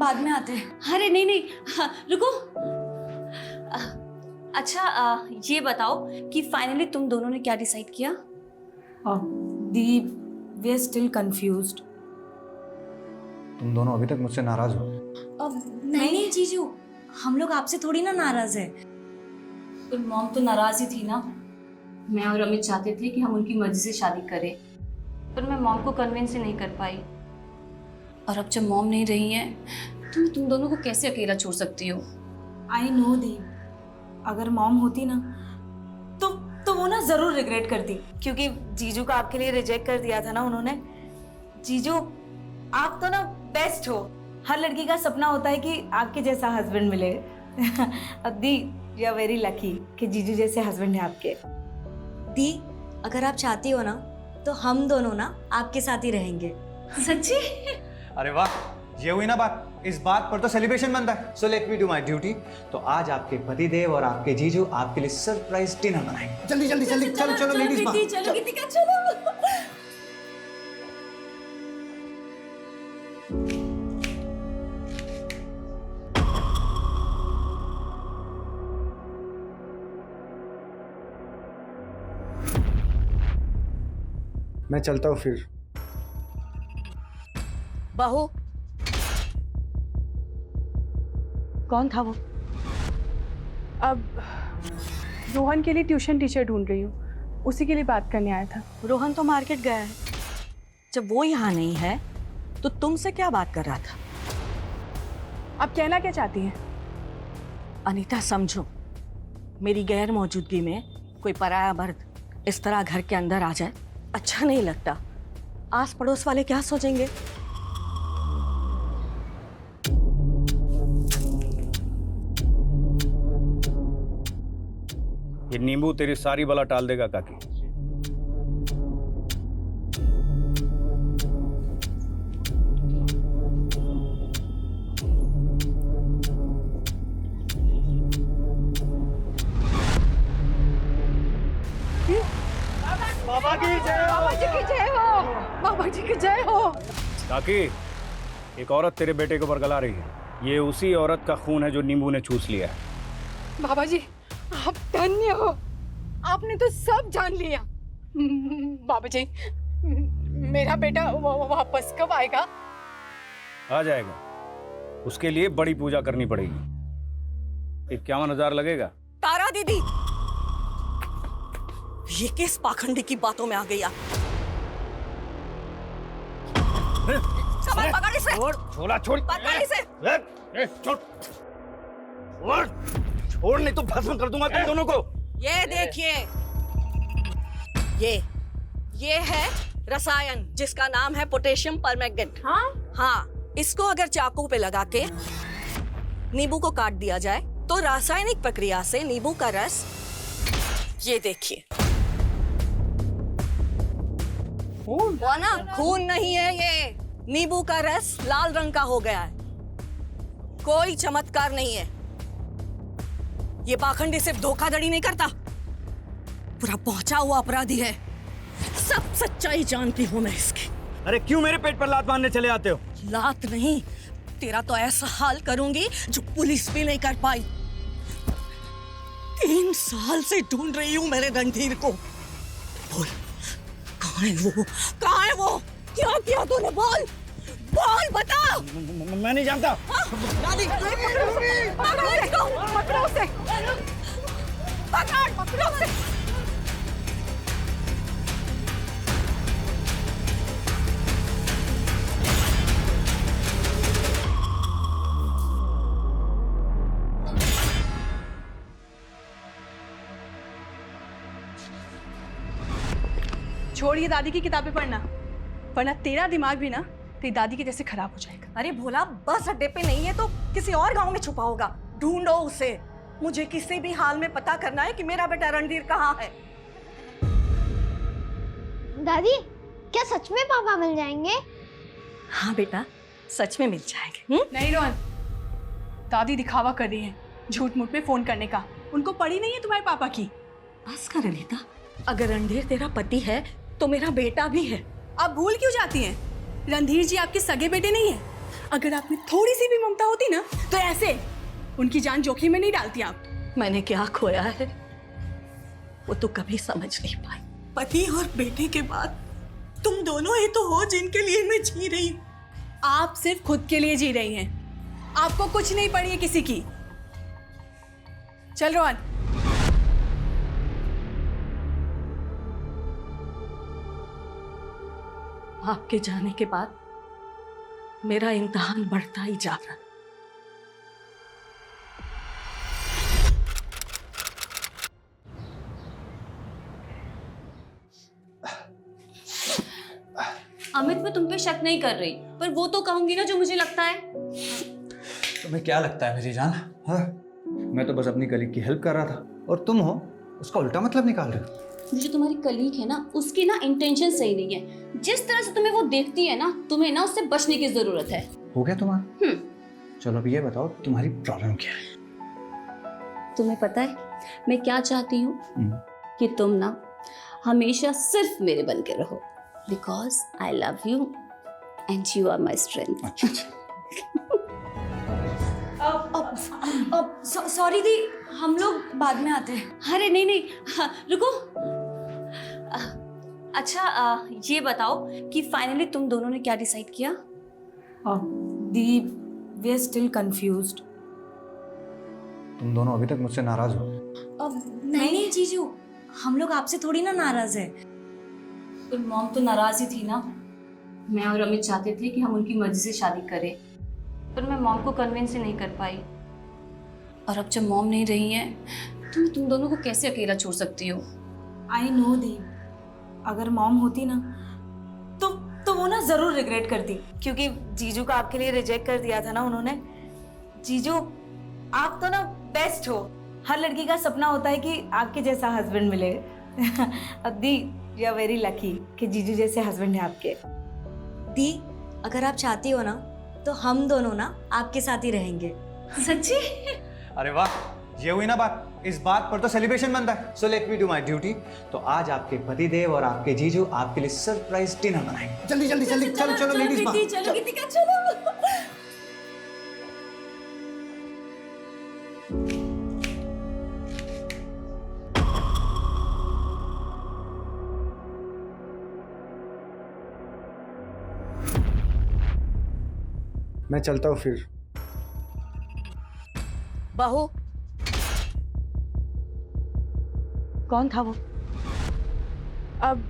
बाद में आते हैं। अरे नहीं नहीं, हाँ, रुको। अच्छा ये बताओ कि फाइनली तुम दोनों ने क्या डिसाइड किया? दी, वी आर स्टिल कंफ्यूज्ड। तुम दोनों अभी तक मुझसे नाराज हो? नहीं जीजू, हम लोग आपसे थोड़ी ना नाराज है। पर मॉम तो नाराज ही थी ना। मैं और अमित चाहते थे कि हम उनकी मर्जी से शादी करें, पर मैं मॉम को कन्विंस ही नहीं कर पाई। और अब जब मॉम नहीं रही हैं तो मैं तुम दोनों को कैसे अकेला छोड़ सकती हो? आई नो दी, अगर मॉम होती ना तो वो ना जरूर रिग्रेट करती, क्योंकि जीजू को आपके लिए रिजेक्ट कर दिया था ना उन्होंने। जीजू आप तो ना बेस्ट हो। हर लड़की का सपना होता है कि आपके जैसा हस्बैंड मिले। दी, यू आर वेरी लकी कि जीजू जैसे हस्बैंड है आपके। दी, अगर आप चाहती हो ना तो हम दोनों ना आपके साथ ही रहेंगे। सच्ची? अरे वाह, ये हुई ना बात। इस बात पर तो सेलिब्रेशन बनता है। So let me do my duty. तो आज आपके पतिदेव और आपके जीजू आपके लिए सरप्राइज डिनर बनाएंगे। जल्दी जल्दी जल्दी, चलो चलो लेडीज। चलो गीतिका, चलो। मैं चलता हूँ फिर। बहू, कौन था वो? अब रोहन के लिए ट्यूशन टीचर ढूंढ रही हूँ, उसी के लिए बात करने आया था। रोहन तो मार्केट गया है। जब वो यहाँ नहीं है तो तुमसे क्या बात कर रहा था? आप कहना क्या चाहती हैं? अनीता, समझो, मेरी गैर मौजूदगी में कोई पराया मर्द इस तरह घर के अंदर आ जाए अच्छा नहीं लगता। आस पड़ोस वाले क्या सोचेंगे? ये नींबू तेरी सारी बला टाल देगा काकी। बाबा जी की जय हो। बाबा जी की जय हो। काकी, एक औरत तेरे बेटे को बरगला रही है। ये उसी औरत का खून है जो नींबू ने चूस लिया है। बाबा जी आप धन्य हो, आपने तो सब जान लिया। बाबा जी, मेरा बेटा वापस कब आएगा? आ जाएगा। उसके लिए बड़ी पूजा करनी पड़ेगी। 51,000 लगेगा। तारा दीदी, ये किस पाखंडी की बातों में आ गई आप? पकड़ इसे। छोड़ा छोड़। पकड़ इसे। छोड़। छोड़ नहीं तो भस्म कर दूंगा तुम दोनों को। ये देखिए, ये है रसायन जिसका नाम है पोटेशियम परमैंगनेट। हाँ, इसको अगर चाकू पे लगा के नींबू को काट दिया जाए तो रासायनिक प्रक्रिया से नींबू का रस, ये देखिए, वो ना खून नहीं है, ये नींबू का रस लाल रंग का हो गया है। कोई चमत्कार नहीं है। ये पाखंडी सिर्फ धोखाधड़ी नहीं करता, पूरा पहुंचा हुआ अपराधी है। सब सच्चाई जानती हूं मैं इसकी। अरे क्यों मेरे पेट पर लात मारने चले आते हो? लात नहीं, तेरा तो ऐसा हाल करूंगी जो पुलिस भी नहीं कर पाई। 3 साल से ढूंढ रही हूं मेरे रणधीर को। बोल, कहाँ है वो? कहाँ है वो? क्या किया तूने? बोल बोल, बता। मैं नहीं जानता। दादी, पकड़ो उसे। पकड़ो उसे। छोड़िए दादी की किताबें पढ़ना, वरना तेरा दिमाग भी ना तेरी दादी के जैसे खराब हो जाएगा। अरे भोला, बस अड्डे पे नहीं है तो किसी और गांव में छुपा होगा। ढूंढो उसे। मुझे किसी भी हाल में पता करना है कि मेरा बेटा रणधीर कहाँ है। दादी, क्या सच में पापा मिल जाएंगे? हाँ बेटा, सच में मिल जाएंगे। नहीं रोहन, दादी दिखावा कर रही है झूठ मूठ में फोन करने का। उनको पड़ी नहीं है तुम्हारे पापा की। बस कर अनीता, अगर रणधीर तेरा पति है तो मेरा बेटा भी है। आप भूल क्यों जाती हैं? रणधीर जी आपके सगे बेटे नहीं है। अगर आप में थोड़ी सी भी ममता होती ना तो ऐसे उनकी जान जोखिम में नहीं डालती आप। मैंने क्या खोया है वो तो कभी समझ नहीं पाई। पति और बेटे के बाद तुम दोनों ही तो हो जिनके लिए मैं जी रही हूँ। आप सिर्फ खुद के लिए जी रही हैं, आपको कुछ नहीं पड़ी है किसी की। चल रोहन। आपके जाने के बाद मेरा इम्तिहान बढ़ता ही जा रहा है। अमित, मैं तुम पे शक नहीं कर रही, पर वो तो कहूंगी ना जो मुझे लगता है। तुम्हें क्या लगता है मेरी जान? हाँ, मैं तो बस अपनी कलीग की हेल्प कर रहा था और तुम हो उसका उल्टा मतलब निकाल रहे हो। जो तुम्हारी कलीग है ना, उसकी ना इंटेंशन सही नहीं है। जिस तरह से तुम्हें वो देखती है ना, तुम्हें ना उससे बचने की जरूरत है। हो गया तुम्हारा? चलो अब ये बताओ तुम्हारी प्रॉब्लम क्या है? तुम्हें पता है मैं क्या चाहती हूँ? कि तुम ना हमेशा सिर्फ मेरे बन के रहो, because I love you and you are my strength. Sorry दी, हम लोग बाद में आते हैं। अरे नहीं नहीं, हाँ, रुको। अच्छा, ये बताओ कि फाइनली तुम दोनों ने क्या डिसाइड किया? दी, वी आर स्टिल कंफ्यूज्ड। तुम दोनों अभी तक मुझसे नाराज हो? नहीं जीजू, हम लोग आपसे थोड़ी ना नाराज है। पर मॉम तो नाराज ही थी ना। मैं और अमित चाहते थे कि हम उनकी मर्जी से शादी करें, पर मैं मॉम को कन्विंस ही नहीं कर पाई। और अब जब मॉम नहीं रही हैं, तो मैं तुम दोनों को कैसे अकेला छोड़ सकती हो? आई नो दी, अगर मॉम होती ना तो वो ना जरूर रिग्रेट करती, क्योंकि जीजू को आपके लिए रिजेक्ट कर दिया था ना उन्होंने। जीजू, आप तो ना बेस्ट हो। हर लड़की का सपना होता है कि आपके जैसा हस्बैंड मिले। दी, यू आर वेरी लकी कि जीजू जैसे हस्बैंड है आपके। दी, अगर आप चाहती हो ना तो हम दोनों ना आपके साथ ही रहेंगे। सच्ची? अरे वाह, ये हुई ना बात। इस बात पर तो सेलिब्रेशन बनता है। So let me do my duty. तो आज आपके पतिदेव और आपके जीजू आपके लिए सरप्राइज डिनर बनाएंगे। जल्दी जल्दी जल्दी, चलो चलो लेडीज बात। चलो गीतिका, चलो। मैं चलता हूँ फिर। बहू, कौन था वो? अब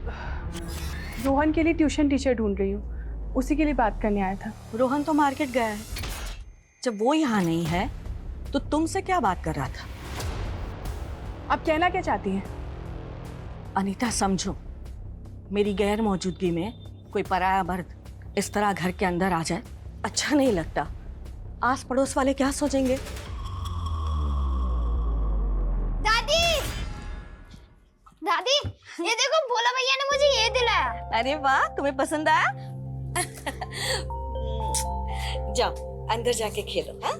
रोहन के लिए ट्यूशन टीचर ढूंढ रही हूँ, उसी के लिए बात करने आया था। रोहन तो मार्केट गया है। जब वो यहाँ नहीं है तो तुमसे क्या बात कर रहा था? आप कहना क्या चाहती हैं? अनीता, समझो, मेरी गैर मौजूदगी में कोई पराया मर्द इस तरह घर के अंदर आ जाए अच्छा नहीं लगता। आस पड़ोस वाले क्या सोचेंगे? दादी, दादी, ये देखो भोला भैया ने मुझे ये दिलाया। अरे वाह, तुम्हें पसंद आया? जाओ अंदर जाके खेलो। हाँ?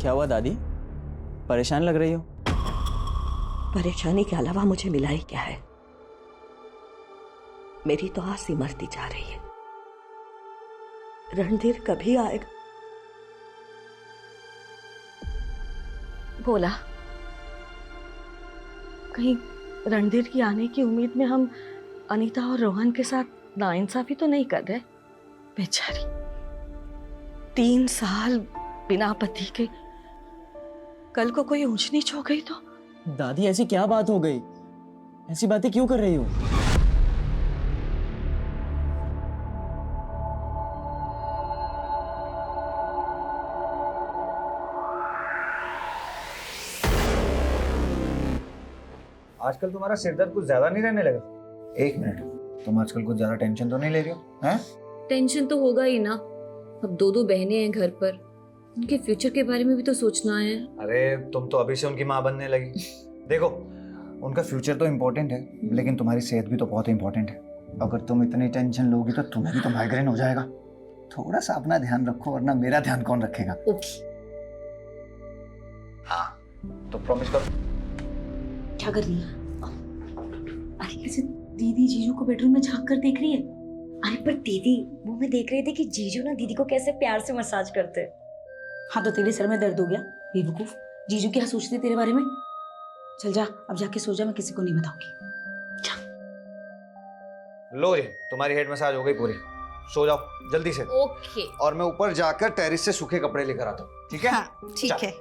क्या हुआ दादी, परेशान लग रही हो? परेशानी के अलावा मुझे मिला ही क्या है? मेरी तो आस ही मरती जा रही है। रणधीर कभी आएगा? बोला, कहीं रणधीर की आने की उम्मीद में हम अनीता और रोहन के साथ नाइंसाफी तो नहीं कर रहे? बेचारी 3 साल बिना पति के, कल को कोई ऊंच नीच हो गई तो? दादी ऐसी क्या बात हो गई? ऐसी बातें क्यों कर रही हो? आजकल तुम्हारा सिरदर्द कुछ ज्यादा नहीं रहने लगा? एक मिनट, तुम आजकल कुछ ज्यादा टेंशन तो नहीं ले रही हो? हैं? टेंशन तो होगा ही ना। अब 2 बहनें हैं घर पर, उनके फ्यूचर के बारे में भी तो सोचना है। अरे तुम तो अभी से उनकी माँ बनने लगी। देखो, उनका फ्यूचर तो इम्पोर्टेंट है, लेकिन तुम्हारी सेहत भी तो बहुत इम्पोर्टेंट है। अगर तुम इतनी टेंशन लोगी तो तुम्हें भी तो माइग्रेन हो जाएगा। थोड़ा सा अपना ध्यान रखो, वरना मेरा ध्यान कौन रखेगा? ओके। हाँ, तो प्रॉमिस करो। क्या कर रही है? अरे कैसे दीदी जीजू को बेडरूम में झांक कर देख रही है? अरे पर दीदी, वो मैं देख रही थी कि जीजू ना दीदी को कैसे प्यार से मसाज करते हैं। हाँ तो तेरे सर में दर्द हो गया बेवकूफ। जीजू क्या सोचते तेरे बारे में? चल जा, अब जाके सो जा, मैं किसी को नहीं बताऊंगी। लो जी, तुम्हारी हेड मसाज हो गई पूरी। सो जाओ जल्दी से। ओके। और मैं ऊपर जाकर टेरिस से सूखे कपड़े लेकर आता हूँ, ठीक है? हाँ ठीक है।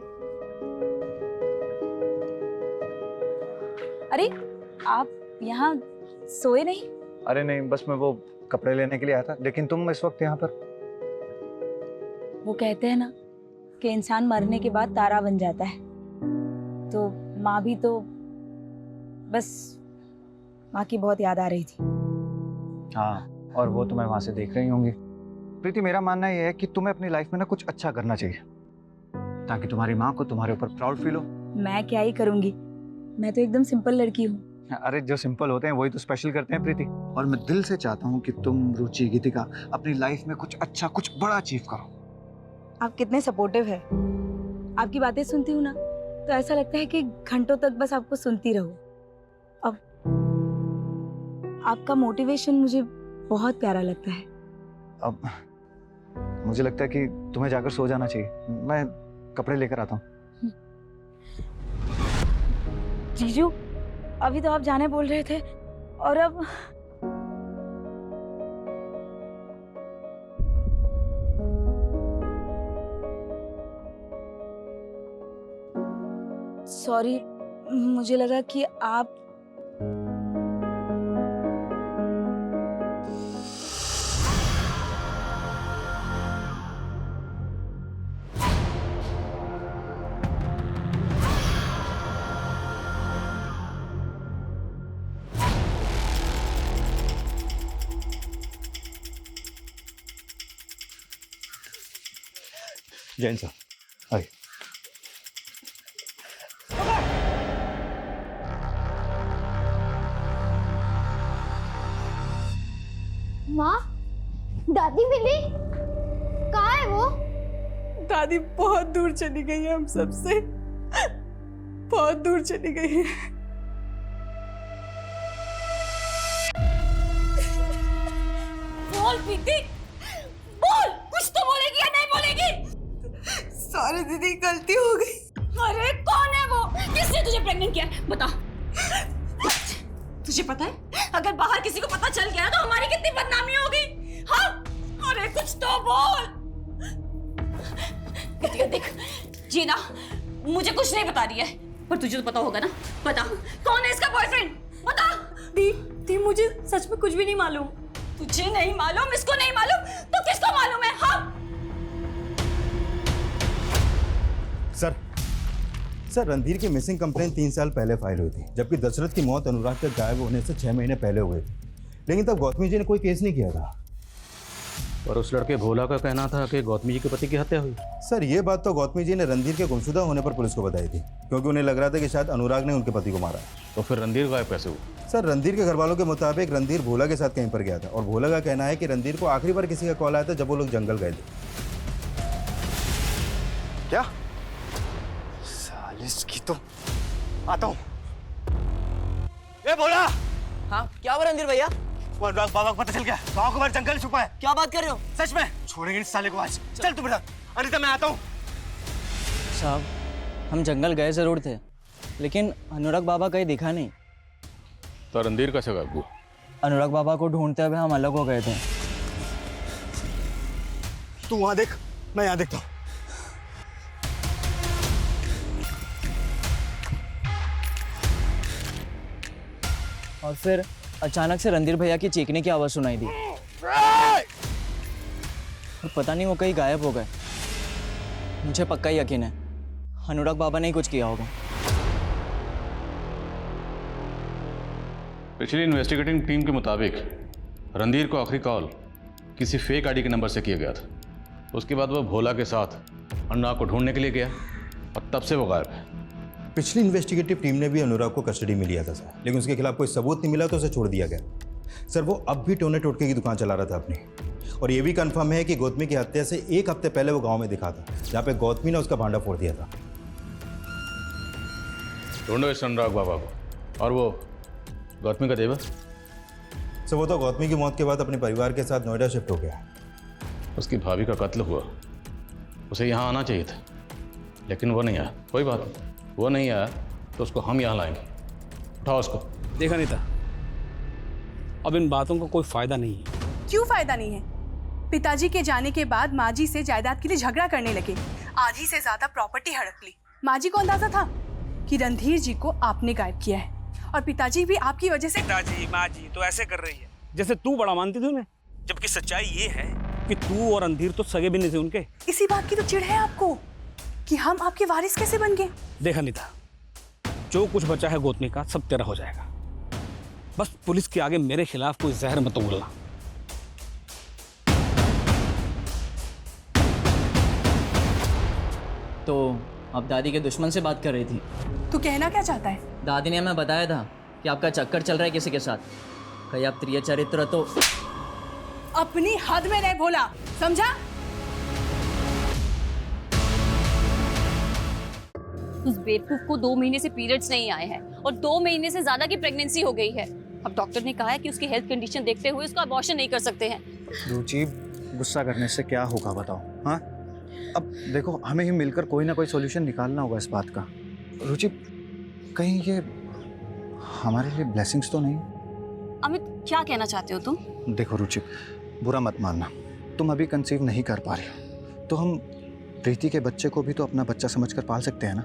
अरे आप यहाँ सोए नहीं? अरे नहीं, बस मैं वो कपड़े लेने के लिए आया था, लेकिन तुम इस वक्त यहाँ पर? वो कहते हैं ना कि इंसान मरने के बाद तारा बन जाता है, तो माँ भी तो बस माँ की बहुत याद आ रही थी। हाँ, और वो तुम्हें वहां से देख रही होंगी। प्रीति, मेरा मानना ये है कि तुम्हें अपनी लाइफ में ना कुछ अच्छा करना चाहिए, ताकि तुम्हारी माँ को तुम्हारे ऊपर प्राउड फील हो। मैं क्या ही करूंगी, मैं तो एकदम सिंपल लड़की हूँ। अरे जो सिंपल होते हैं वही तो स्पेशल करते हैं प्रीति। और मैं दिल से चाहता हूँ कि तुम, रुचि, गीतिका अपनी लाइफ में कुछ अच्छा, कुछ बड़ा अचीव करो। आप कितने सपोर्टिव है। आपकी बातें सुनती हूँ ना तो ऐसा लगता है कि घंटों तक बस आपको सुनती रहूं। अब आपका मोटिवेशन मुझे बहुत प्यारा लगता है। अब मुझे लगता है कि तुम्हें जाकर सो जाना चाहिए। मैं कपड़े लेकर आता हूँ। जीजू, अभी तो आप जाने बोल रहे थे और अब सॉरी, मुझे लगा कि आप जैन साहब आइए। माँ, दादी मिली? कहाँ है वो? दादी बहुत दूर चली गई है हम सबसे, बहुत दूर चली गई है। बोल प्रीति, बोल, कुछ तो बोलेगी या नहीं बोलेगी? सॉरी दीदी, गलती हो गई। अरे कौन है वो? किसने तुझे प्रेग्नेंट किया? बता। तुझे पता है अगर बाहर किसी को पता चल गया तो हमारी कितनी बदनामी होगी? हाँ? अरे कुछ तो बोल। देख जीना मुझे कुछ नहीं बता रही है, पर तुझे तो पता होगा ना। बता कौन है इसका बॉयफ्रेंड? बता। दी मुझे सच में कुछ भी नहीं मालूम। तुझे नहीं मालूम, इसको नहीं मालूम, तो किसको मालूम है? हाँ? सर रणधीर की मिसिंग कंप्लेन 3 साल पहले फाइल हुई थी, जबकि दशरथ की मौत अनुराग के गायब होने से 6 महीने पहले हुई थी, लेकिन तब गौतमी जी ने कोई केस नहीं किया था। और उस लड़के भोला का कहना था कि गौतमी जी के पति की हत्या हुई। सर ये बात तो गौतमी जी ने रणधीर के गुमशुदा होने पर पुलिस को बताई थी, क्योंकि उन्हें लग रहा था कि शायद अनुराग ने उनके पति को मारा। तो फिर रणधीर गायब कैसे हुआ? सर रणधीर के घर वालों के मुताबिक रणधीर भोला के साथ कहीं पर गया था, और भोला का कहना है कि रणधीर को आखिरी बार किसी का कॉल आया था जब वो लोग जंगल गए थे। क्या? सालिस की तो आता हूँ। ए भोला! हाँ क्या हुआ रणधीर भैया? वो अनुराग बाबा को पता चल गया, गाँव के बाहर जंगल छुपा है। क्या बात कर रहे हो? सच में छोड़ेंगे इस साले को आज। चल तू बेटा। अनिता मैं आता हूँ। साहब हम जंगल गए जरूर थे, लेकिन अनुराग बाबा कहीं दिखा नहीं। तो रणधीर कैसे गायब हुआ? अनुराग बाबा को ढूंढते हुए हम अलग हो गए थे। तू वहां देख, मैं यहाँ देखता हूँ। और फिर अचानक से रणधीर भैया की चीखने की आवाज़ सुनाई दी, और पता नहीं वो कहीं गायब हो गए। मुझे पक्का यकीन है अनुराग बाबा ने ही कुछ किया होगा। पिछली इन्वेस्टिगेटिंग टीम के मुताबिक रणधीर को आखिरी कॉल किसी फेक आईडी के नंबर से किया गया था। उसके बाद वो भोला के साथ अनुराग को ढूंढने के लिए गया और तब से वो गायब है। पिछली इन्वेस्टिगेटिव टीम ने भी अनुराग को कस्टडी में लिया था सर, लेकिन उसके खिलाफ कोई सबूत नहीं मिला तो उसे छोड़ दिया गया। सर वो अब भी टोने टोटके की दुकान चला रहा था अपनी, और ये भी कंफर्म है कि गौतमी की हत्या से 1 हफ्ते पहले वो गांव में दिखा था, जहाँ पे गौतमी ने उसका भांडा फोड़ दिया था। ढूंढो इस अनुराग बाबा को और वो गौतमी का देवर। सर वो तो गौतमी की मौत के बाद अपने परिवार के साथ नोएडा शिफ्ट हो गया। उसकी भाभी का कत्ल हुआ, उसे यहाँ आना चाहिए था, लेकिन वो नहीं आया। कोई बात नहीं, वो नहीं आया तो उसको हम यहाँ लाएंगे। उठाओ उसको। देखा नीता, अब इन बातों का कोई फायदा नहीं है। क्यों फायदा नहीं है? पिताजी के जाने के बाद माँ जी से जायदाद के लिए झगड़ा करने लगे, आधी से ज्यादा प्रॉपर्टी हड़प ली। माँ जी को अंदाजा था कि रणधीर जी को आपने गायब किया है, और पिताजी भी आपकी वजह से। पिताजी माँ जी तो ऐसे कर रही है जैसे तू बड़ा मानती थी उन्हें, जबकि सच्चाई ये है कि तू और रणधीर तो सगे भी नहीं थे उनके। इसी बात की तो चिढ़ है आपको कि हम आपके वारिस कैसे बन गए। देखा नीता, जो कुछ बचा है गौतमी का सब तेरा हो जाएगा। बस पुलिस के आगे मेरे खिलाफ कोई जहर मत उगलना। तो आप दादी के दुश्मन से बात कर रही थी? तू कहना क्या चाहता है? दादी ने हमें बताया था कि आपका चक्कर चल रहा है किसी के साथ। कहीं आप प्रिय चरित्र तो। अपनी हद में रह भोला, समझा? उस बेवकूफ को 2 महीने से पीरियड्स नहीं आए हैं और 2 महीने से ज्यादा की प्रेगनेंसी हो गई है। अब डॉक्टर ने कहा है कि उसकी हेल्थ कंडीशन देखते हुए उसका अबॉर्शन नहीं कर सकते हैं। रुचि, गुस्सा करने से क्या होगा बताओ? हाँ, अब देखो हमें ही मिलकर कोई ना कोई सॉल्यूशन निकालना होगा इस बात का। रुचि, कहीं ये हमारे लिए ब्लेसिंग्स तो नहीं? अमित, क्या कहना चाहते हो तुम? देखो रुचि, बुरा मत मानना, तुम अभी कंसीव नहीं कर पा रही हो, तो हम प्रीति के बच्चे को भी तो अपना बच्चा समझकर पाल सकते हैं ना।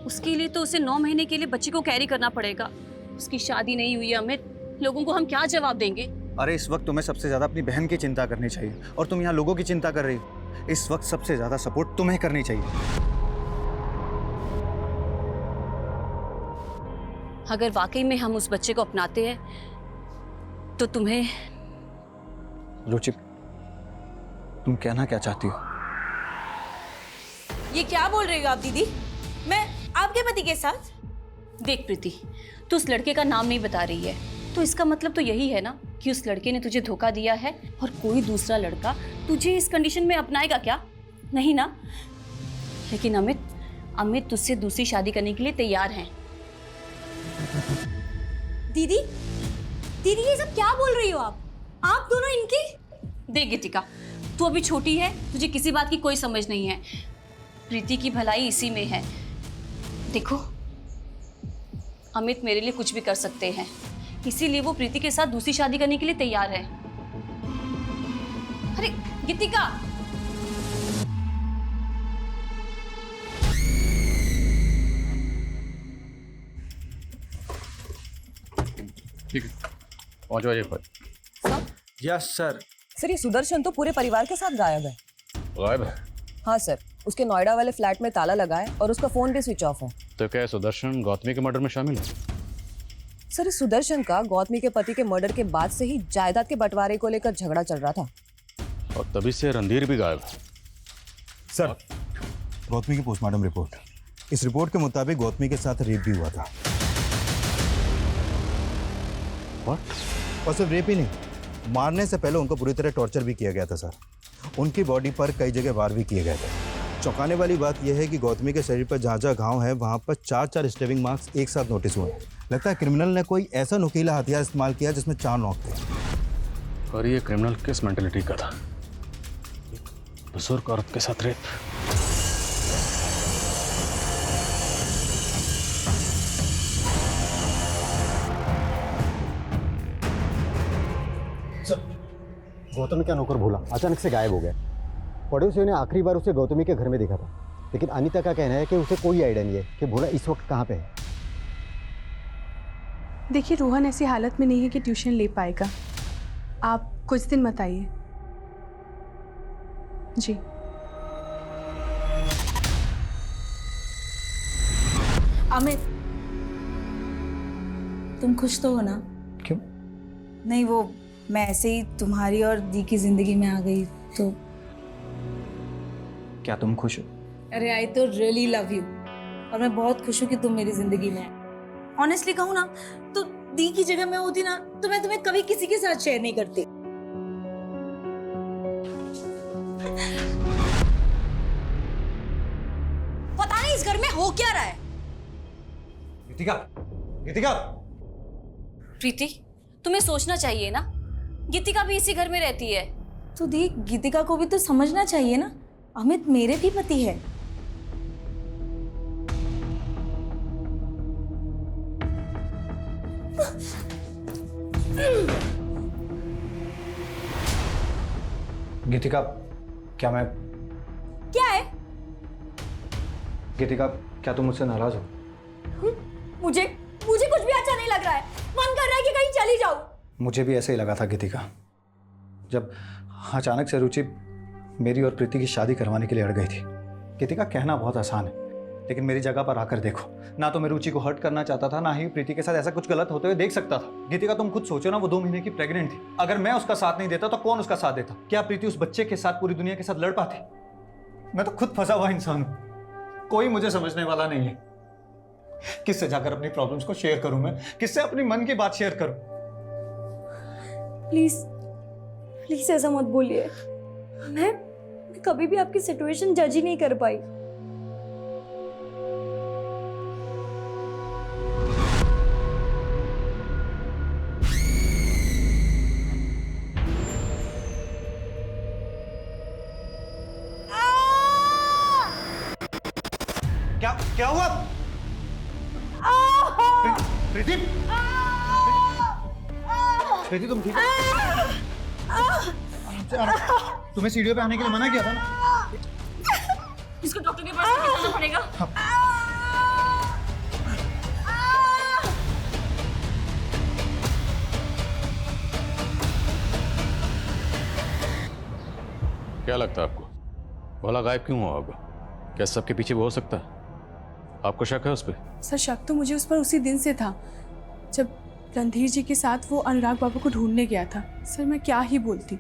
उसके लिए तो उसे 9 महीने के लिए बच्चे को कैरी करना पड़ेगा। उसकी शादी नहीं हुई है अमित, लोगों को हम क्या जवाब देंगे? अरे इस वक्त तुम्हें सबसे ज्यादा अपनी बहन की चिंता करनी चाहिए, और तुम यहाँ लोगों की चिंता कर रही हो। इस वक्त सबसे ज्यादा सपोर्ट तुम्हें करनी चाहिए। अगर वाकई में हम उस बच्चे को अपनाते हैं तो तुम्हें। रुचि, तुम कहना क्या चाहती हो? ये क्या बोल रही हो आप दीदी? मैं आपके पति के साथ? देख प्रीति, तू उस लड़के का नाम नहीं बता रही है, तो इसका मतलब तो यही है ना कि उस लड़के ने तुझे धोखा दिया है, और कोई दूसरा लड़का तुझे इस कंडीशन में अपनाएगा क्या? नहीं ना? लेकिन अमित तुझसे दूसरी शादी करने के लिए तैयार हैं। दीदी, दीदी ये सब क्या बोल रही हो आप दोनों इनकी? देख गीतिका, तू अभी छोटी है, तुझे किसी बात की कोई समझ नहीं है। प्रीति की भलाई इसी में है। देखो, अमित मेरे लिए कुछ भी कर सकते हैं, इसीलिए वो प्रीति के साथ दूसरी शादी करने के लिए तैयार है। अरे गीतिका, ठीक है, पहुँच जाइए पर। Yes sir. सर, ये सुदर्शन तो पूरे परिवार के साथ गायब है। गायब है? हाँ सर, उसके नोएडा वाले फ्लैट में ताला लगा है और उसका फोन भी स्विच ऑफ है। तो क्या सुदर्शन गौतमी के मर्डर में शामिल है? सर, इस सुदर्शन का गौतमी के पति के मर्डर के बाद से ही जायदाद के बंटवारे को लेकर झगड़ा चल रहा था, और तभी से रणधीर भी गायब है। सर, गौतमी की पोस्टमार्टम रिपोर्ट, इस रिपोर्ट के मुताबिक गौतमी के साथ रेप भी हुआ था। और सिर्फ रेप ही नहीं, मारने से पहले उनको पूरी तरह टॉर्चर भी किया गया था सर। उनकी बॉडी पर कई जगह वार भी किए गए थे। चौंकाने वाली बात यह है कि गौतमी के शरीर पर जहाँ जहाँ घाव है वहाँ पर 4 स्टेबिंग मार्क्स एक साथ नोटिस हुए। लगता है क्रिमिनल ने कोई ऐसा नुकीला हथियार इस्तेमाल किया जिसमें 4 नोक थे। और ये क्रिमिनल किस मेंटेलिटी का था? बुजुर्ग औरत के साथ रेप। गौतम का नौकर भोला अचानक से गायब हो गया। पड़ोसियों ने आखिरी बार उसे गौतमी के घर में देखा था, लेकिन अनीता का कहना है कि उसे कोई आइडिया नहीं है कि भोला इस वक्त कहाँ पे है। देखिए, रोहन ऐसी हालत में नहीं है कि ट्यूशन ले पाएगा। आप कुछ दिन मत आइए। जी। अमित, तुम खुश तो हो ना? क्यों? नहीं, वो मैं ऐसे ही तुम्हारी और दी की जिंदगी में आ गई तो। क्या तुम खुश हो? अरे आई तो रियली लव यू, और मैं बहुत खुश हूँ कि तुम मेरी जिंदगी में। ऑनेस्टली कहूँ ना, तो दी की जगह मैं होती ना तो मैं तुम्हें कभी किसी के साथ शेयर नहीं करती। पता नहीं इस घर में हो क्या रहा है। गीतिका, गीतिका। प्रीति, तुम्हें सोचना चाहिए ना, गीतिका भी इसी घर में रहती है। तो देख, गीतिका को भी तो समझना चाहिए ना, अमित मेरे भी पति है। गीतिका, क्या मैं क्या है? गीतिका, क्या तुम मुझसे नाराज हो? मुझे कुछ भी अच्छा नहीं लग रहा है। मन कर रहा है कि कहीं चली जाऊं। मुझे भी ऐसे ही लगा था गीतिका, जब अचानक से रुचि मेरी और प्रीति की शादी करवाने के लिए अड़ गई थी। गीतिका, कहना बहुत आसान है, लेकिन मेरी जगह पर आकर देखो। ना तो मैं रुचि को हर्ट करना चाहता था, ना ही प्रीति के साथ ऐसा कुछ गलत होते हुए देख सकता था। गीतिका, तुम खुद सोचो ना, वो 2 महीने की प्रेग्नेंट थी। अगर मैं उसका साथ नहीं देता तो कौन उसका साथ देता? क्या प्रीति उस बच्चे के साथ पूरी दुनिया के साथ लड़ पाती? मैं तो खुद फंसा हुआ इंसान हूं, कोई मुझे समझने वाला नहीं है। किससे जाकर अपनी प्रॉब्लम्स को शेयर करूं मैं? किससे अपनी मन की बात शेयर करूं? प्लीज प्लीज ऐसा मत बोलिए। मैं कभी भी आपकी सिचुएशन जज ही नहीं कर पाई। क्या हुआ? प्रीति, प्रीति तुम ठीक हो? तुम्हें सीढ़ियों पे आने के लिए मना किया था ना? इसको डॉक्टर के पास लेके जाना पड़ेगा। क्या लगता है आपको, भोला गायब क्यों हुआ होगा? क्या सबके पीछे वो हो सकता है? आपको शक है उस पर? सर, शक तो मुझे उस पर उसी दिन से था जब रणधीर जी के साथ वो अनुराग बाबू को ढूंढने गया था। सर, मैं क्या ही बोलती,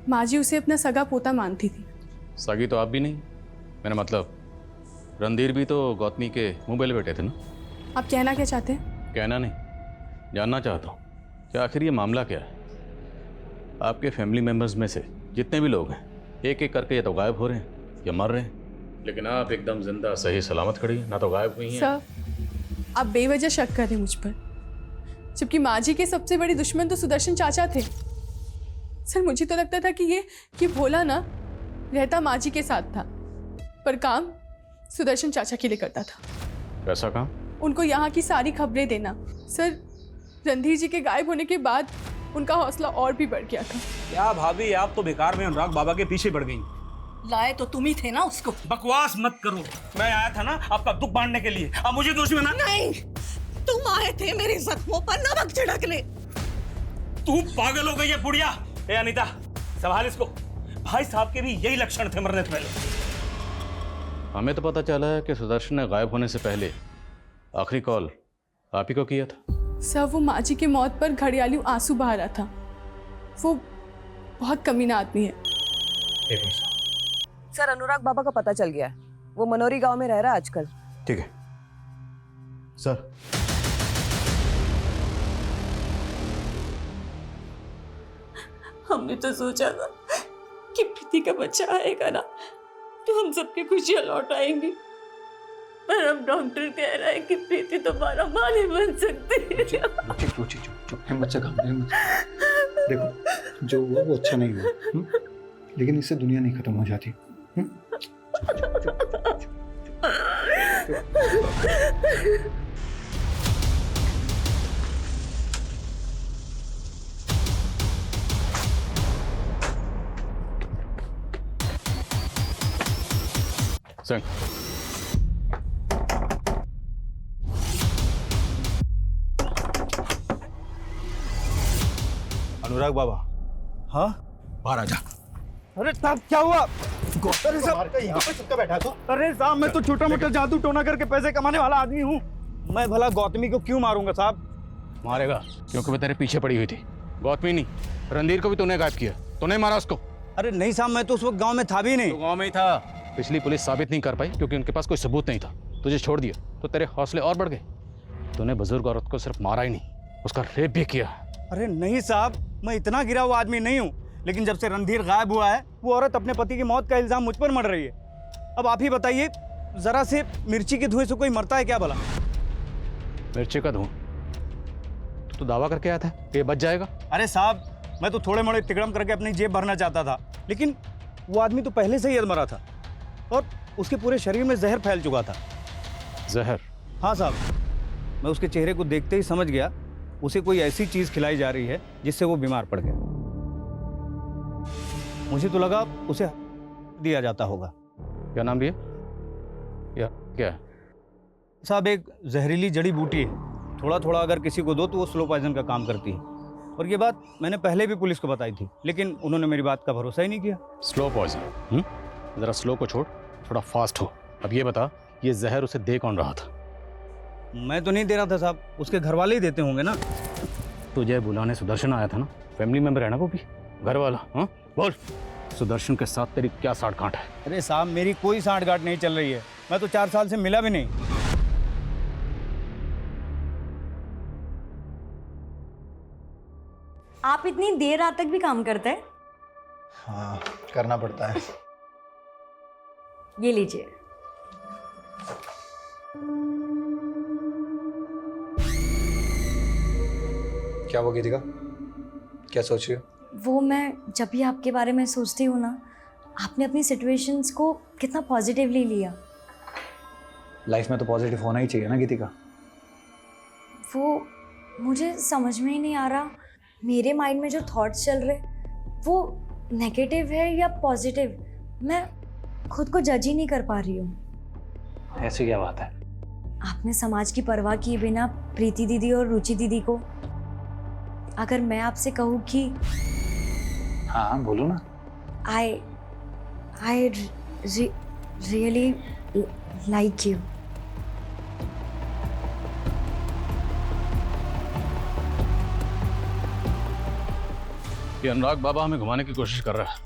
माँ जी उसे अपना सगा पोता मानती थी। सगी तो आप भी नहीं, मैंने मतलब रणधीर भी तो गौतमी के मुंह बेले बैठे थे ना। आप कहना क्या चाहते हैं? कहना नहीं, जानना चाहता हूँ कि आखिर ये मामला क्या है। आपके फैमिली मेम्बर्स में से जितने भी लोग हैं, एक एक करके या तो गायब हो रहे हैं या मर रहे हैं, लेकिन आप एकदम जिंदा सही सलामत खड़ी हैं, ना तो गायब हुई हैं। सर, आप बेवजह शक कर रहे मुझ पर, जबकि माँ जी के सबसे बड़े दुश्मन तो सुदर्शन चाचा थे। सर, मुझे तो लगता था कि भोला ना रहता माँ जी के साथ था, पर काम सुदर्शन चाचा के लिए करता था। कैसा काम? उनको यहाँ की सारी खबरें देना। सर, रणधीर जी के गायब होने के बाद उनका हौसला और भी बढ़ गया था। क्या भाभी, आप तो बेकार में अनुराग बाबा के पीछे पड़ गई। लाए तो तुम ही थे ना उसको। बकवास मत करो, मैं आया था ना आपका दुख बांटने के लिए। अब मुझे दोषी बना? नहीं, तुम आए थे मेरे जख्मों पर नमक छिड़कने। तू पागल हो गई है बुढ़िया। ए अनीता, संभाल इसको। भाई साहब के भी यही लक्षण थे मरने से पहले। हमें तो पता चला है कि सुदर्शन ने गायब होने से पहले आखिरी कॉल आप ही को किया था। सर, वो माँ जी की मौत पर घड़ियाली आंसू बहा रहा था। वो बहुत कमीना आदमी है। सर, अनुराग बाबा का पता चल गया है। वो मनोरी गांव में रह रहा है आजकल। ठीक है सर। हमने तो सोचा था कि प्रीति का बच्चा आएगा ना तो हम सबकी खुशियां लौट आएंगी, पर अब डॉक्टर कह रहा है कि प्रीति दोबारा मां नहीं बन सकती। चुप, हिम्मत से काम ले। देखो, जो हुआ वो अच्छा नहीं हुआ, लेकिन इससे दुनिया नहीं खत्म हो जाती। संग अनुराग बाबा। हाँ, बाहर आ जा। अरे साहब, क्या हुआ? अरे साहब, यहाँ पे चुपका बैठा तो। अरे साहब, मैं तो छोटा मोटा जादू टोना करके पैसे कमाने वाला आदमी हूँ। मैं भला गौतमी को क्यों मारूंगा साहब? मारेगा क्योंकि वो तेरे पीछे पड़ी हुई थी। गौतमी नहीं, रणधीर को भी तूने गायब किया। तूने मारा उसको? अरे नहीं साहब, मैं तो उस वक्त गांव में था भी नहीं। तो गांव में ही था। पिछली पुलिस साबित नहीं कर पाई क्योंकि उनके पास कोई सबूत नहीं था। तुझे छोड़ दिया तो तेरे हौसले और बढ़ गए। तूने बुजुर्ग औरत को सिर्फ मारा ही नहीं, उसका रेप भी किया। अरे नहीं साहब, मैं इतना गिरा हुआ आदमी नहीं हूँ, लेकिन जब से रणधीर गायब हुआ है वो औरत अपने पति की मौत का इल्जाम मुझ पर मर रही है। अब आप ही बताइए, जरा से मिर्ची के धुएं से कोई मरता है क्या भला? मिर्ची का धुआं? तो दावा करके आया था कि ये बच जाएगा। अरे साहब, मैं तो थोड़े मोड़े तिकड़म करके अपनी जेब भरना चाहता था, लेकिन वो आदमी तो पहले से ही अधमरा था और उसके पूरे शरीर में जहर फैल चुका था। जहर? हाँ साहब, मैं उसके चेहरे को देखते ही समझ गया उसे कोई ऐसी चीज़ खिलाई जा रही है जिससे वो बीमार पड़ गया। मुझे तो लगा उसे दिया जाता होगा। क्या नाम भी है या क्या है? साहब, एक जहरीली जड़ी बूटी है, थोड़ा थोड़ा अगर किसी को दो तो वो स्लो पॉइजन का काम करती है। और ये बात मैंने पहले भी पुलिस को बताई थी, लेकिन उन्होंने मेरी बात का भरोसा ही नहीं किया। Slow poison? ज़रा स्लो को छोड़, थोड़ा फास्ट हो। अब ये बता, ये जहर उसे दे कौन रहा था? मैं तो नहीं दे रहा था साहब, उसके घर वाले ही देते होंगे ना। तुझे बुलाने सुदर्शन आया था ना, फैमिली मेंबर है ना वो भी, घर वाला। हाँ बोल, सुदर्शन के साथ तेरी क्या साठ गांठ है? अरे साहब, मेरी कोई साठगांठ नहीं चल रही है, मैं तो 4 साल से मिला भी नहीं। आप इतनी देर रात तक भी काम करते हैं? हाँ, करना पड़ता है। ये लीजिए। क्या वो गीतिका, क्या सोच रही हो? वो मैं जब भी आपके बारे में सोचती हूँ ना, आपने अपनी सिचुएशंस को कितना पॉजिटिवली लिया। लाइफ में तो पॉजिटिव होना ही चाहिए ना गीतिका। वो मुझे समझ में ही नहीं आ रहा, मेरे माइंड में जो थॉट्स चल रहे वो नेगेटिव है या पॉजिटिव, मैं खुद को जज ही नहीं कर पा रही हूँ। ऐसी क्या बात है? आपने समाज की परवाह किए बिना प्रीति दीदी और रुचि दीदी को, अगर मैं आपसे कहूँ कि हाँ बोलो ना। I really like you. ये अनुराग बाबा हमें घुमाने की कोशिश कर रहा है।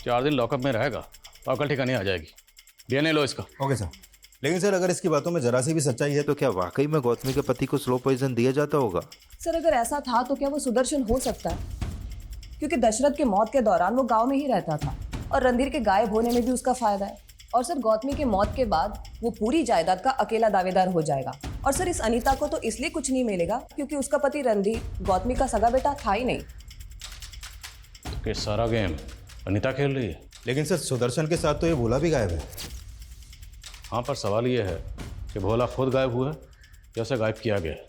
4 दिन लॉकअप में रहेगा तो अकल ठिकाने आ जाएगी। डीएनए लो इसका। Okay sir. लेकिन सर, अगर इसकी बातों में जरा सी भी सच्चाई है तो क्या वाकई में गौतमी के पति को स्लो पॉइजन दिया जाता होगा? सर, अगर ऐसा था तो क्या वो सुदर्शन हो सकता है? क्योंकि दशरथ के मौत के दौरान वो गांव में ही रहता था और रणधीर के गायब होने में भी उसका फायदा है। और सर, गौतमी के मौत के बाद वो पूरी जायदाद का अकेला दावेदार हो जाएगा। और सर, इस अनीता को तो इसलिए कुछ नहीं मिलेगा क्योंकि उसका पति रणधीर गौतमी का सगा बेटा था ही नहीं। कि सारा गेम अनीता खेल रही है। लेकिन सर, सुदर्शन के साथ तो ये भोला भी गायब है। हाँ, पर सवाल ये है कि भोला खुद गायब हुआ है या उसे गायब किया गया है,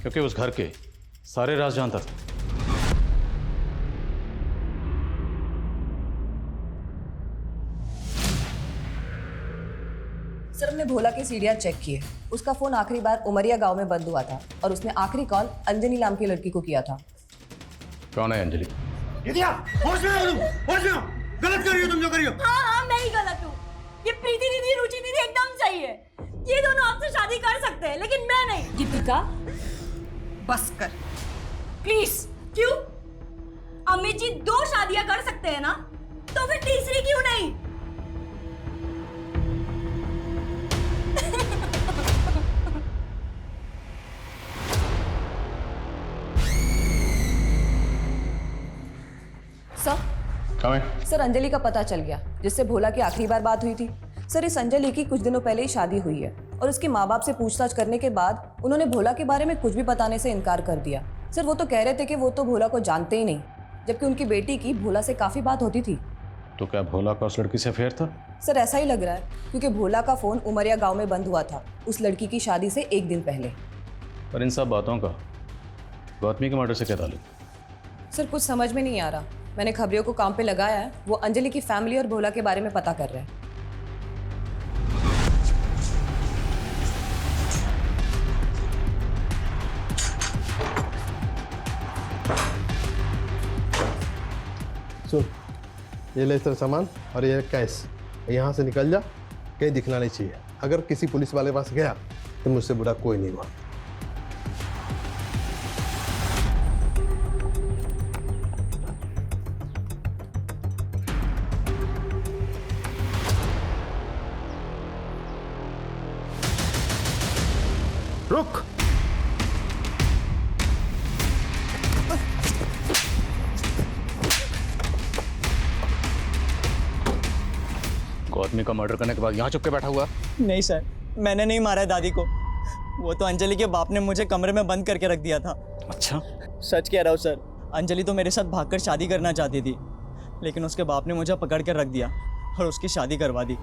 क्योंकि उस घर के सारे राज जानता था। सर, हमने भोला के सीढ़ियाँ चेक किए। उसका फोन आखिरी बार उमरिया गांव में बंद हुआ था और उसने आखिरी कॉल अंजनी नाम की लड़की को किया था। कौन है अंजलि? गलत कर रही हो तुम, जो कर रही हो। हाँ, मैं ही गलत हूँ। ये प्रीति दीदी रुचि दीदी एकदम सही है। ये दोनों आपसे शादी कर सकते हैं, लेकिन मैं नहीं। गीतिका, बस कर प्लीज। क्यों? अमित जी 2 शादियां कर सकते हैं ना, तो फिर तीसरी क्यों नहीं? सर, अंजलि का पता चल गया, जिससे भोला की आखिरी बार बात हुई थी। सर, इस अंजलि की कुछ दिनों पहले ही शादी हुई है और उसके माँ बाप से पूछताछ करने के बाद उन्होंने भोला के बारे में कुछ भी बताने से इनकार कर दिया। सर, वो तो कह रहे थे कि वो तो भोला को जानते ही नहीं, जबकि उनकी बेटी की भोला से काफी बात होती थी। तो क्या भोला का उस लड़की से अफेयर था? सर, ऐसा ही लग रहा है, क्योंकि भोला का फोन उमरिया गाँव में बंद हुआ था उस लड़की की शादी से 1 दिन पहले। पर इन सब बातों का गौतमी के मर्डर से क्या ताल्लुक? सर, कुछ समझ में नहीं आ रहा। मैंने खबरियों को काम पे लगाया है, वो अंजलि की फैमिली और भोला के बारे में पता कर रहे हैं। सुन, ये ले तेरा सामान और ये कैश, यहाँ से निकल जा, कहीं दिखना नहीं चाहिए। अगर किसी पुलिस वाले पास गया तो मुझसे बुरा कोई नहीं हुआ। रुक। गौतमी का मर्डर करने के बाद यहाँ चुप के बैठा हुआ? नहीं सर, मैंने नहीं मारा है दादी को। वो तो अंजलि के बाप ने मुझे कमरे में बंद करके रख दिया था। अच्छा, सच कह रहा हूँ सर, अंजलि तो मेरे साथ भागकर शादी करना चाहती थी, लेकिन उसके बाप ने मुझे पकड़ कर रख दिया और उसकी शादी करवा दी।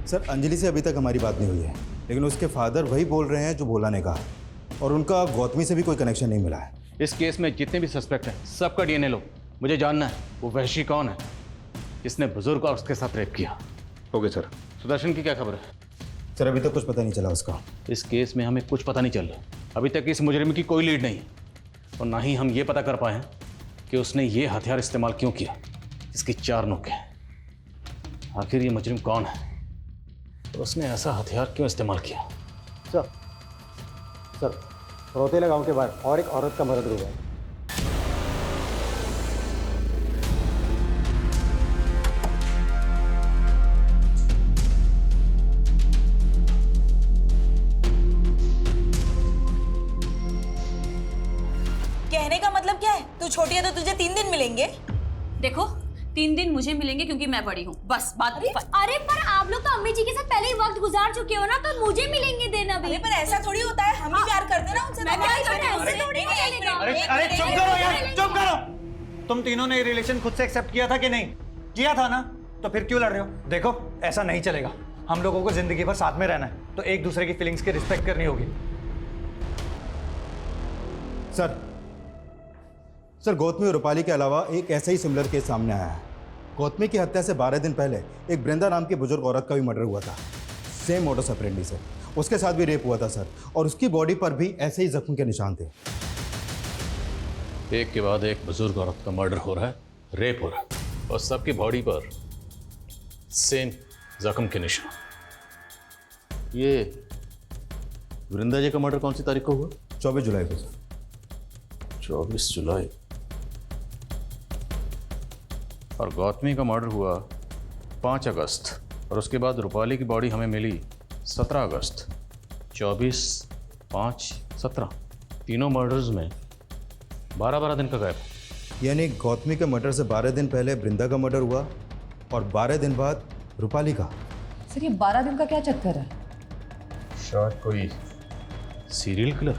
सर अंजलि से अभी तक हमारी बात नहीं हुई है, लेकिन उसके फादर वही बोल रहे हैं जो भोला ने कहा, और उनका गौतमी से भी कोई कनेक्शन नहीं मिला है। इस केस में जितने भी सस्पेक्ट हैं सबका डीएनए लो। मुझे जानना है वो वहशी कौन है जिसने बुजुर्ग और उसके साथ रेप किया। Okay sir. सुदर्शन की क्या खबर है? सर अभी तक कुछ पता नहीं चला उसका। इस केस में हमें कुछ पता नहीं चल रहा। अभी तक इस मुजरिम की कोई लीड नहीं और ना ही हम ये पता कर पाए हैं कि उसने ये हथियार इस्तेमाल क्यों किया, इसकी 4 नोक हैं। आखिर ये मुजरिम कौन है और उसने ऐसा हथियार क्यों इस्तेमाल किया? सर रोतेला गांव के बाहर और एक औरत का मर्डर हुआ है। कहने का मतलब क्या है? तू छोटी है तो तुझे 3 दिन मिलेंगे। देखो 3 दिन मुझे मिलेंगे क्योंकि मैं बड़ी हूँ, बस बात। अरे पर आप लोग तो अम्मी जी के साथ पहले ही वक्त गुजार चुके हो ना, तो मुझे मिलेंगे दिन अभी। अरे पर ऐसा थोड़ी होता है, हम भी प्यार करते हैं ना उनसे। अरे चुप करो यार, चुप करो। तुम तीनों ने ये रिलेशन खुद से एक्सेप्ट किया था कि नहीं? किया था ना, तो फिर क्यों लड़ रहे हो? देखो ऐसा नहीं चलेगा, हम लोगों को जिंदगी भर साथ में रहना है, तो एक दूसरे की फीलिंग्स की रिस्पेक्ट करनी होगी। सर गौतमी और रूपाली के अलावा एक ऐसा ही सिमिलर केस सामने आया है। गौतमी की हत्या से 12 दिन पहले एक वृंदा नाम की बुजुर्ग औरत का भी मर्डर हुआ था, सेम मोडस ऑपरेंडी से। उसके साथ भी रेप हुआ था सर, और उसकी बॉडी पर भी ऐसे ही जख्म के निशान थे। एक के बाद एक बुजुर्ग औरत का मर्डर हो रहा है, रेप हो रहा है, और सबकी बॉडी पर सेम जख्म के निशान। ये वृंदा जी का मर्डर कौन सी तारीख को हुआ? 24 जुलाई को सर। 24 जुलाई। और गौतमी का मर्डर हुआ 5 अगस्त, और उसके बाद रूपाली की बॉडी हमें मिली 17 अगस्त। 24, 5, 17 तीनों मर्डर्स में 12-12 दिन का गैप। यानी गौतमी के मर्डर से 12 दिन पहले वृंदा का मर्डर हुआ और 12 दिन बाद रूपाली का। सर ये 12 दिन का क्या चक्कर है? शायद कोई सीरियल किलर।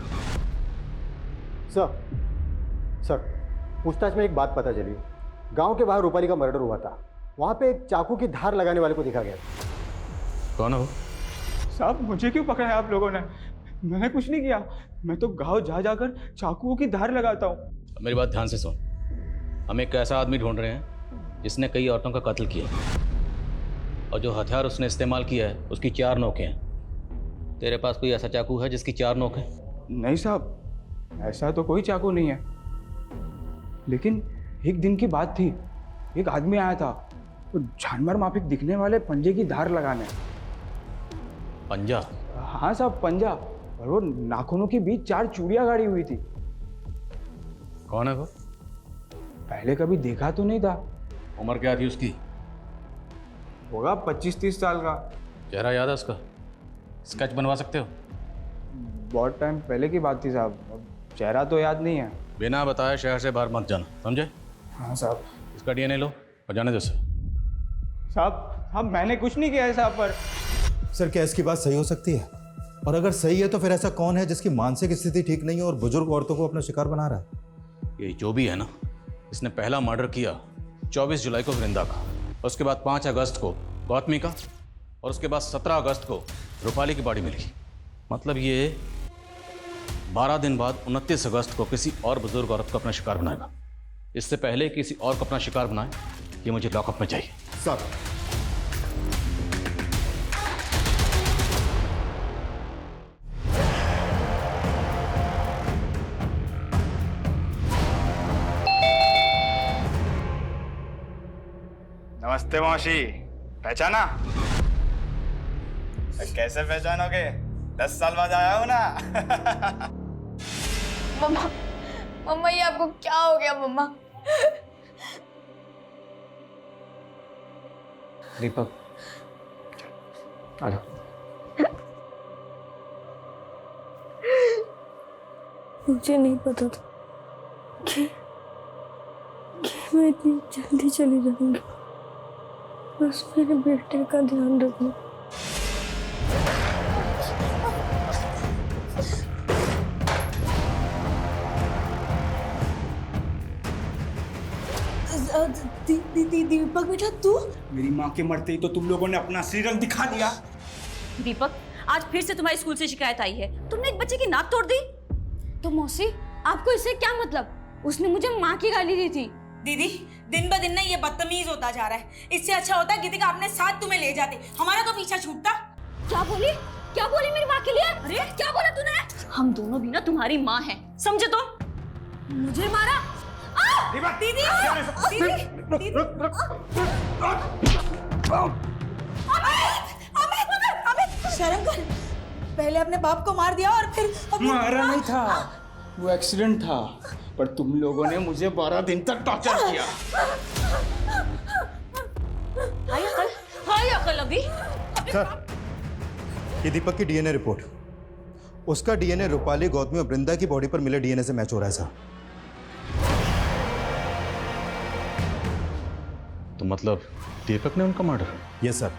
सर पूछताछ में एक बात पता चली, गांव के बाहर रूपाली का मर्डर हुआ था, वहां पे एक चाकू की धार लगाने वाले को देखा गया। कौन है वो? साहब मुझे क्यों पकड़ा है आप लोगों ने? मैंने कुछ नहीं किया, मैं तो गांव जा जाकर चाकुओं की धार लगाता हूँ। मेरी बात ध्यान से सुन। हम एक ऐसा आदमी ढूंढ रहे हैं जिसने कई औरतों का कत्ल किया, और जो हथियार उसने इस्तेमाल किया है उसकी 4 नोकें हैं। तेरे पास कोई ऐसा चाकू है जिसकी 4 नोक है? नहीं साहब, ऐसा तो कोई चाकू नहीं है, लेकिन एक दिन की बात थी, एक आदमी आया था तो जानवर माफिक दिखने वाले पंजे की धार लगाने। पंजा? हाँ साहब पंजा, और वो नाखूनों के बीच 4 चूड़ियां गाड़ी हुई थी। कौन है वो? पहले कभी देखा तो नहीं था। उम्र क्या थी उसकी? होगा 25-30 साल का। चेहरा याद है उसका? स्केच बनवा सकते हो? बहुत टाइम पहले की बात थी साहब, चेहरा तो याद नहीं है। बिना बताए शहर से बाहर मत जाना, समझे? हाँ साहब। इसका डीएनए लो और जाने दो उसे। साहब मैंने कुछ नहीं किया है साहब पर। सर क्या इसकी बात सही हो सकती है? और अगर सही है तो फिर ऐसा कौन है जिसकी मानसिक स्थिति ठीक नहीं है और बुजुर्ग औरतों को अपना शिकार बना रहा है? ये जो भी है ना, इसने पहला मर्डर किया 24 जुलाई को वृंदा का, उसके बाद 5 अगस्त को गौतमी का, और उसके बाद 17 अगस्त को रूपाली की बॉडी मिली। मतलब ये 12 दिन बाद 29 अगस्त को किसी और बुजुर्ग औरत को अपना शिकार बनाएगा। इससे पहले किसी और को अपना शिकार बनाए, ये मुझे लॉकअप में चाहिए। सर नमस्ते मौसी, पहचाना? कैसे पहचानोगे? 10 साल बाद आया हूं ना। मम्मा मम्मा ये आपको क्या हो गया मम्मा? दीपक आ जाओ। मुझे नहीं पता था कि मैं इतनी जल्दी चली जाऊंगी। बस मेरे बेटे का ध्यान रखना। दीपक बेटा तू? मेरी माँ के मरते ही तो तुम लोगों ने अपना असली रंग दिखा दिया। दीपक, आज फिर से तुम्हारी स्कूल से शिकायत आई है। तुमने एक बच्चे की नाक तोड़ दी। तो मौसी, आपको इससे क्या मतलब? उसने मुझे माँ की गाली दी थी। दीदी, दिन ब दिन ना ये बदतमीज होता जा रहा है। इससे अच्छा होता गीतिका अपने साथ तुम्हें ले जाते, हमारा तो पीछा छूटता। क्या बोली मेरी माँ के लिए? अरे क्या बोला तूने? हम दोनों भी ना तुम्हारी माँ हैं, समझे? तो मुझे मारा। दीदी, शर्म कर। पहले अपने बाप को मार दिया और फिर मारा नहीं था, वो एक्सीडेंट था, पर तुम लोगों ने मुझे 12 दिन तक टॉर्चर किया। हाय अकल अभी। सर, ये दीपक की डीएनए रिपोर्ट, उसका डीएनए रूपाली, गौतमी और वृंदा की बॉडी पर मिले डीएनए से मैच हो रहा है सर। तो मतलब दीपक ने उनका मर्डर? Yes sir.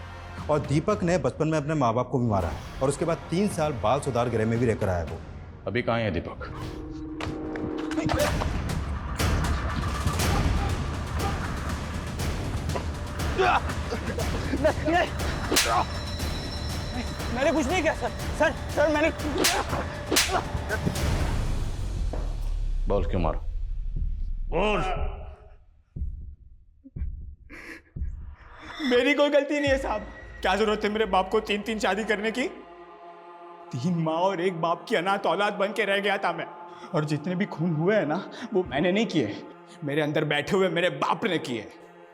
और दीपक ने बचपन में अपने माँ बाप को भी मारा है और उसके बाद 3 साल बाल सुधार गृह में भी रहकर आया वो। अभी कहाँ है दीपक? मैंने कुछ नहीं किया सर। सर मैंने बोल क्यों मारा? बोल। मेरी कोई गलती नहीं है साहब। क्या जरूरत है मेरे बाप को 3 शादी करने की? 3 माँ और 1 बाप की अनाथ औलाद बन के रह गया था मैं। और जितने भी खून हुए हैं ना, वो मैंने नहीं किए, मेरे अंदर बैठे हुए मेरे बाप ने किए।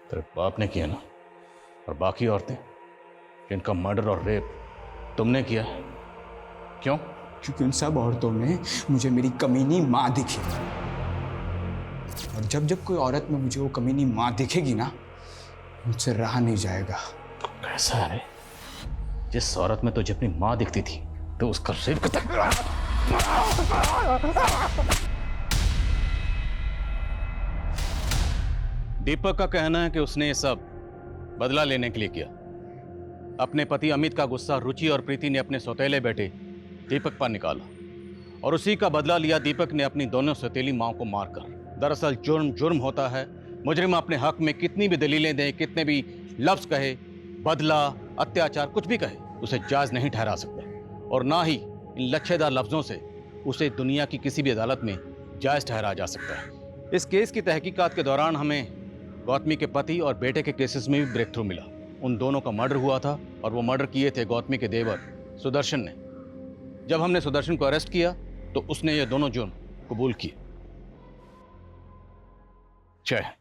तेरे बाप ने किया ना? और बाकी औरतें जिनका मर्डर और रेप तुमने किया, क्यों? क्योंकि उन सब औरतों में मुझे मेरी कमीनी माँ दिखी। और जब जब कोई औरत में मुझे वो कमीनी माँ दिखेगी ना, मुझसे रहा नहीं जाएगा। कैसा है? जिस औरत में तुझे अपनी माँ दिखती थी तो उसका रेप दीपक का कहना है कि उसने ये सब बदला लेने के लिए किया। अपने पति अमित का गुस्सा रुचि और प्रीति ने अपने सौतेले बेटे दीपक पर निकाला और उसी का बदला लिया दीपक ने अपनी दोनों सौतेली माओं को मारकर। दरअसल जुर्म होता है। मुजरिम अपने हक में कितनी भी दलीलें दे, कितने भी लफ्ज कहे, बदला, अत्याचार, कुछ भी कहे, उसे जायज नहीं ठहरा सकता और ना ही इन लच्छेदार लफ्जों से उसे दुनिया की किसी भी अदालत में जायज ठहराया जा सकता है। इस केस की तहकीकात के दौरान हमें गौतमी के पति और बेटे के केसेस में भी ब्रेक थ्रू मिला। उन दोनों का मर्डर हुआ था और वो मर्डर किए थे गौतमी के देवर सुदर्शन ने। जब हमने सुदर्शन को अरेस्ट किया तो उसने ये दोनों जुर्म कबूल किए। जय